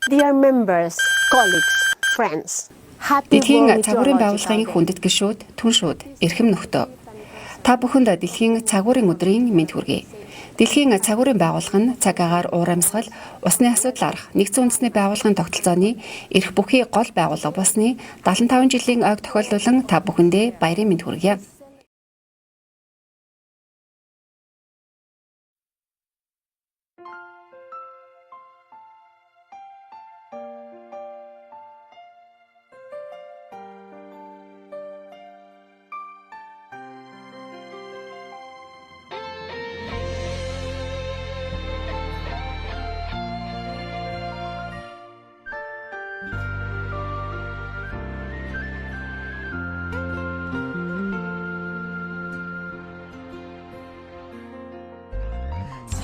Dear members, colleagues, friends. Happy Дэлхийн World цагуурын Meteorological байгууллагын Day. хүндэт гишүүд, түн шүүд, эрхэм нөхдөө. Та бүхэнд дэлхийн цагуурын өдрийн мэнд хүргэе. Дэлхийн цагуурын байгууллага нь цаг агаар уур амьсгал, усны асуудал арга, нэгдсэн үндэсний байгууллагын тогтолцооны эрх бүхий гол байгууллага болсны 75 жилийн ойг тохиолдуулан та бүхэндээ баярын мэнд хүргье.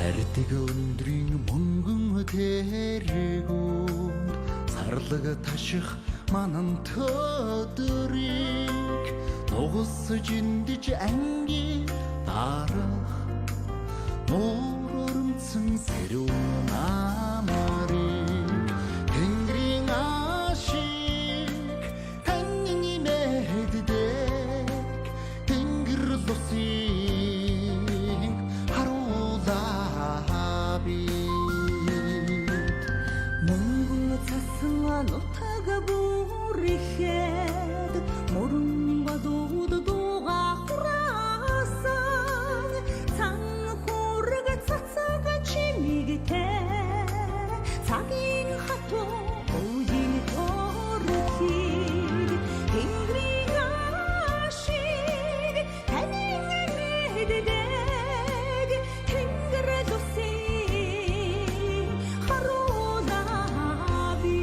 Сардаг өндрийн мөнгөн тэргүүд сарлаг таших манан төдрийг нугасж эндэж анги дарах нуурмцэн сэрүүн амарыг тэнгэрийн ашиг таны мэддэг тэнгэр лусыг харуулаа би Мөнгөн цасан нутага бүрийхэд мөрөн бадууд дууга хураасан цан хүрэг цацаг чимигтэй цагийн хатуу үеийн төрхийг тэнгэрийн ашиг таны мэддэг тэнгэр лусыг харуулаа би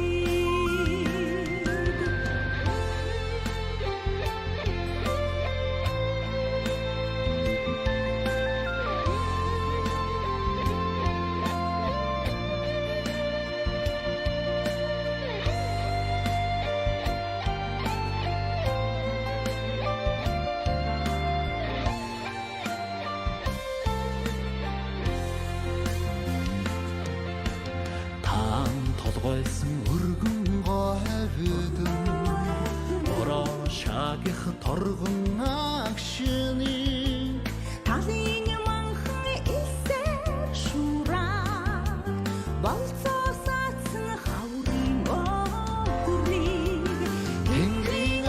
таан толгойсон өргөн говьдэн бороо шагих торгон агшны талын манхан эсэр шураа болцоосаацсан хаврын огрыг тэнгэрийн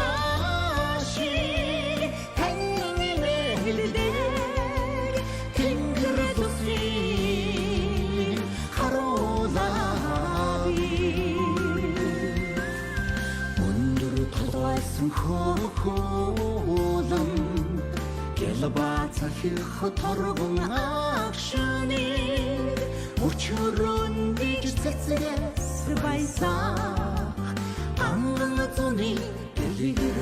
ашиг таны мэддэг тэнгэр лусыг харуулаа би өндөр толгойсон хөхөөлөн гэлбацах торгон агшны өчрөн бич цэцгээс баясаа анган цоны дэлгэр